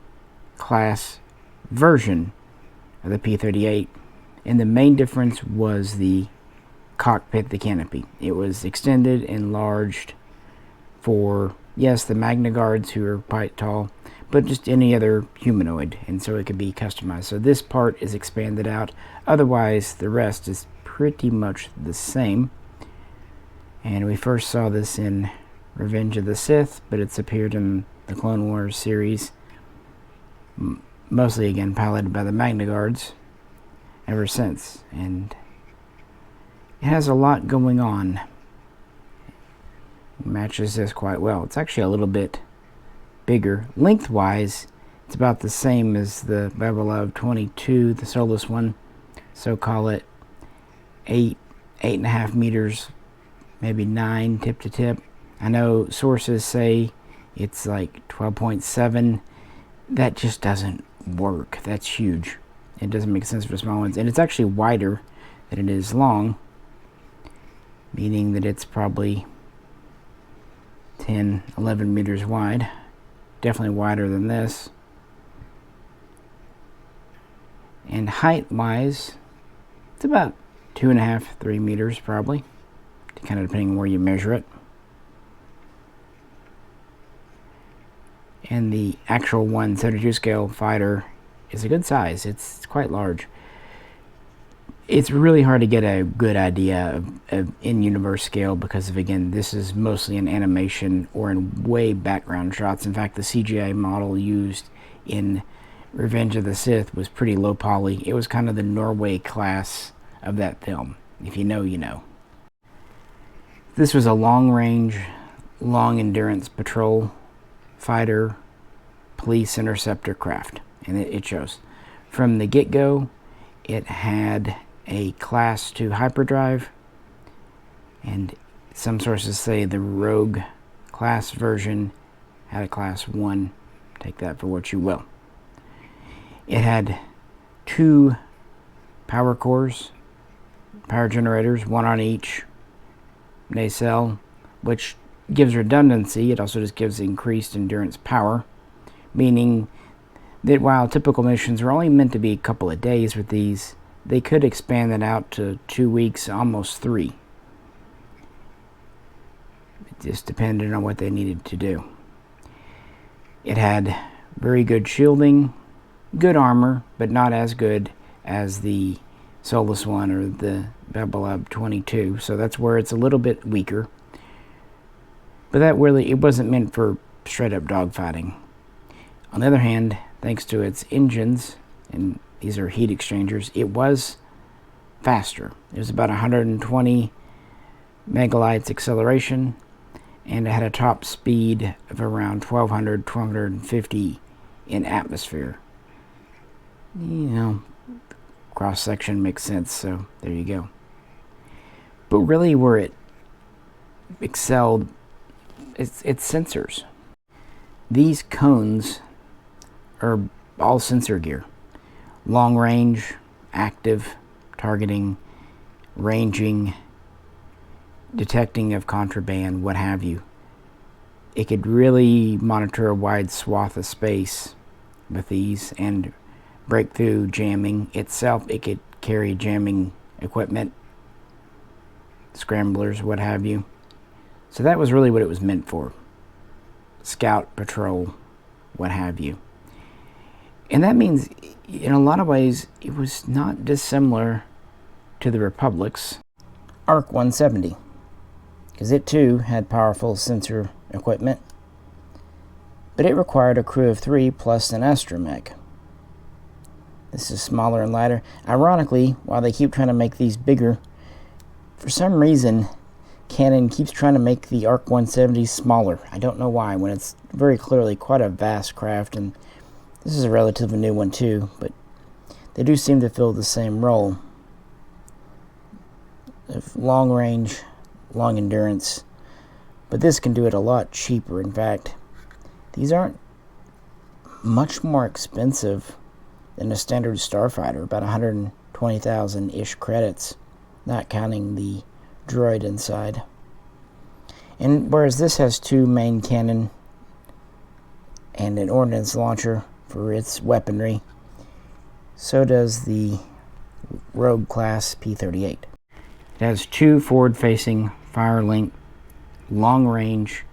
class version of the P-38. And the main difference was the cockpit, the canopy. It was extended, enlarged for, yes, the Magna Guards, who are quite tall, but just any other humanoid, and so it could be customized. So this part is expanded out. Otherwise, the rest is pretty much the same. And we first saw this in Revenge of the Sith, but it's appeared in the Clone Wars series, mostly again piloted by the Magna Guards, ever since. And it has a lot going on. It matches this quite well. It's actually a little bit bigger. Lengthwise, it's about the same as the Babylov 22, the Solus one. So call it 8.5 meters, maybe 9 tip to tip. I know sources say it's like 12.7. That just doesn't work. That's huge. It doesn't make sense for small ones. And it's actually wider than it is long, meaning that it's probably 10, 11 meters wide. Definitely wider than this. And height-wise, it's about 2.5, 3 meters probably, kind of depending on where you measure it. And the actual 1/72 scale fighter is a good size. It's quite large. It's really hard to get a good idea of in-universe scale because of, again, this is mostly in animation or in way background shots. In fact, the CGI model used in Revenge of the Sith was pretty low poly. It was kind of the Norway class of that film. If you know, you know. This was a long-range, long-endurance patrol fighter, police interceptor craft, and it shows. From the get-go, it had a Class 2 hyperdrive, and some sources say the Rogue class version had a Class 1. Take that for what you will. It had 2 power cores, power generators, 1 on each nacelle, which gives redundancy. It also just gives increased endurance power, meaning that while typical missions were only meant to be a couple of days with these, they could expand it out to 2 weeks, almost 3. It just depended on what they needed to do. It had very good shielding, good armor, but not as good as the Solus one or the Babylov 22, so that's where it's a little bit weaker. But that really, it wasn't meant for straight up dogfighting. On the other hand, thanks to its engines, and these are heat exchangers, it was faster. It was about 120 megalights acceleration, and it had a top speed of around 1200, 1250 in atmosphere. You know, cross section makes sense, so there you go. But really where it excelled, it's sensors. These cones are all sensor gear. Long range, active, targeting, ranging, detecting of contraband, what have you. It could really monitor a wide swath of space with these and break through jamming itself. It could carry jamming equipment, scramblers, what have you. So that was really what it was meant for. Scout, patrol, what have you. And that means, in a lot of ways, it was not dissimilar to the Republic's ARC 170. because it too had powerful sensor equipment, but it required a crew of 3 plus an astromech. This is smaller and lighter. Ironically, while they keep trying to make these bigger, for some reason Canon keeps trying to make the ARC 170 smaller. I don't know why, when it's very clearly quite a vast craft, and this is a relatively new one too, but they do seem to fill the same role of long range, long endurance, but this can do it a lot cheaper. In fact, these aren't much more expensive than a standard Starfighter, about 120,000-ish credits, not counting the droid inside. And whereas this has 2 main cannon and an ordnance launcher for its weaponry, so does the Rogue class P-38. It has 2 forward-facing, fire-link, long-range,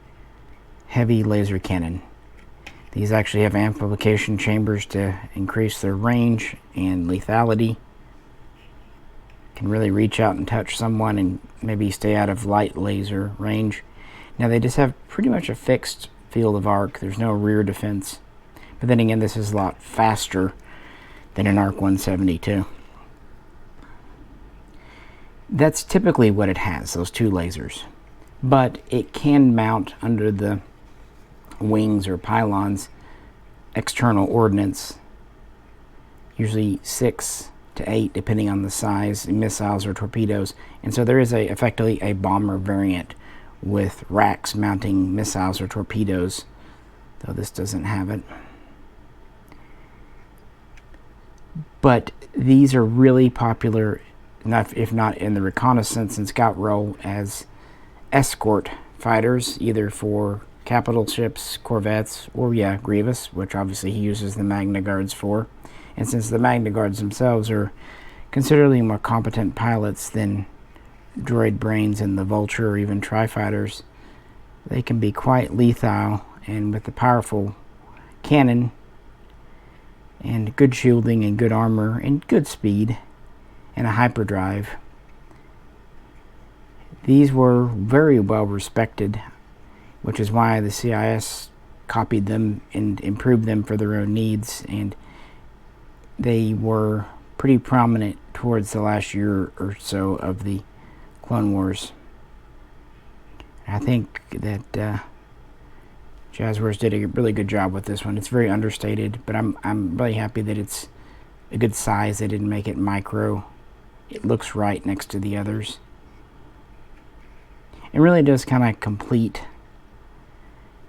heavy laser cannon. These actually have amplification chambers to increase their range and lethality. Can really reach out and touch someone and maybe stay out of light laser range. Now they just have pretty much a fixed field of arc. There's no rear defense. But then again, this is a lot faster than an ARC 172. That's typically what it has, those 2 lasers. But it can mount under the wings or pylons external ordnance, usually 6 to 8 depending on the size, missiles or torpedoes. And so there is effectively a bomber variant with racks mounting missiles or torpedoes, though this doesn't have it. But these are really popular, if not in the reconnaissance and scout role, as escort fighters, either for capital ships, corvettes, or Grievous, which obviously he uses the Magna Guards for. And since the Magna Guards themselves are considerably more competent pilots than droid brains and the Vulture or even Tri-Fighters, they can be quite lethal, and with the powerful cannon and good shielding and good armor and good speed and a hyperdrive, these were very well respected, which is why the CIS copied them and improved them for their own needs, and they were pretty prominent towards the last year or so of the Clone Wars. I think that Jazzwares did a really good job with this one. It's very understated, but I'm really happy that it's a good size. They didn't make it micro. It looks right next to the others. It really does kind of complete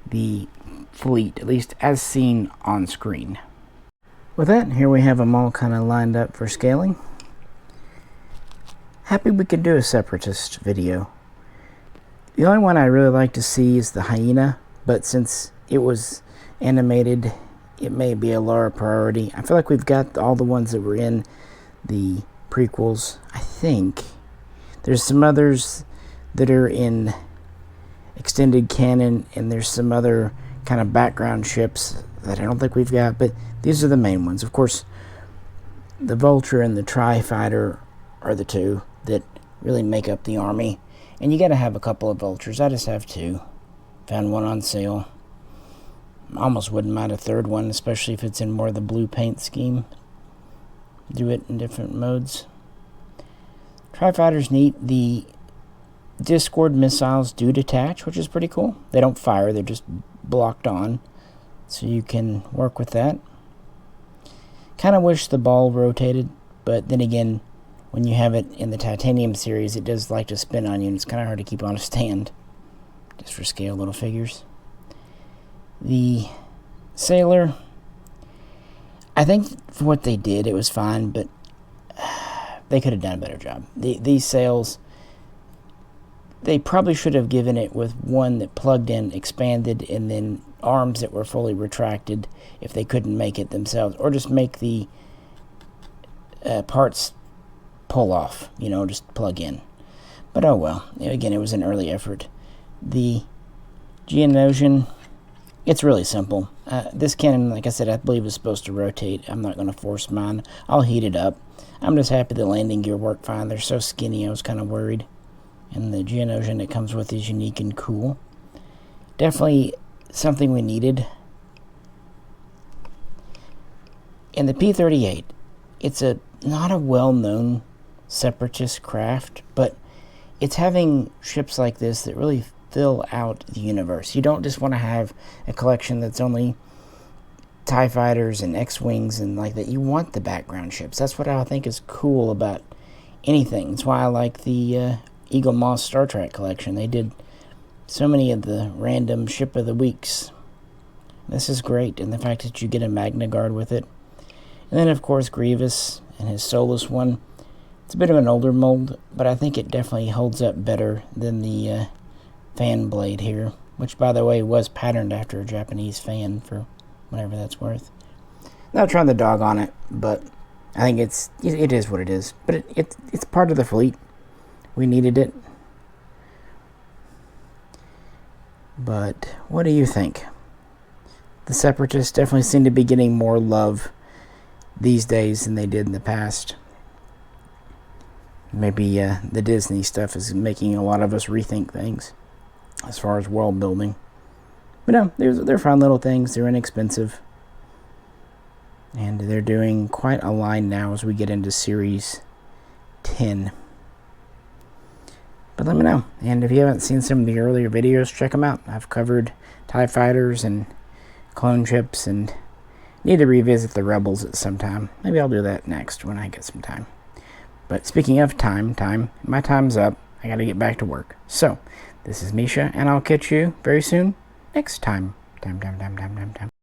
the fleet, at least as seen on screen. With that, here we have them all kind of lined up for scaling. Happy we could do a Separatist video. The only one I'd really like to see is the hyena, but since it was animated, it may be a lower priority. I feel like we've got all the ones that were in the prequels. I think there's some others that are in extended canon, and there's some other kind of background ships that I don't think we've got, but these are the main ones. Of course, the Vulture and the Tri-Fighter are the 2 that really make up the army, and you got to have a couple of Vultures. I just have 2. Found one on sale. Almost wouldn't mind a 3rd one, especially if it's in more of the blue paint scheme. Do it in different modes. Tri-Fighter's neat. The Discord missiles do detach, which is pretty cool. They don't fire, they're just blocked on, so you can work with that. Kind of wish the ball rotated, but then again, when you have it in the titanium series, it does like to spin on you, and it's kind of hard to keep on a stand, just for scale little figures. The Sailor, I think for what they did, it was fine, but they could have done a better job. These sails, they probably should have given it with one that plugged in, expanded, and then arms that were fully retracted if they couldn't make it themselves, or just make the parts pull off, just plug in. But oh well, again, it was an early effort. The Geonosian, it's really simple. This cannon, like I said, I believe is supposed to rotate. I'm not going to force mine. I'll heat it up. I'm just happy the landing gear worked fine. They're so skinny, I was kind of worried. And the Geonosian that comes with is unique and cool. Definitely something we needed. And the P-38, it's not a well-known separatist craft, but it's having ships like this that really fill out the universe. You don't just want to have a collection that's only TIE fighters and X-wings and like that. You want the background ships. That's what I think is cool about anything. That's why I like the Eagle Moss Star Trek collection. They did so many of the random ship of the weeks. This is great, and the fact that you get a Magna Guard with it. And then, of course, Grievous and his Solus one. It's a bit of an older mold, but I think it definitely holds up better than the fan blade here, which, by the way, was patterned after a Japanese fan for whatever that's worth. Not trying to dog on it, but I think it is what it is. But it's part of the fleet. We needed it. But what do you think? The Separatists definitely seem to be getting more love these days than they did in the past. Maybe the Disney stuff is making a lot of us rethink things as far as world building. But no, they're fun little things. They're inexpensive. And they're doing quite a line now as we get into Series 10. But let me know. And if you haven't seen some of the earlier videos, check them out. I've covered TIE Fighters and clone ships, and need to revisit the Rebels at some time. Maybe I'll do that next when I get some time. But speaking of time, my time's up. I gotta get back to work. So, this is Misha, and I'll catch you very soon next time. Time.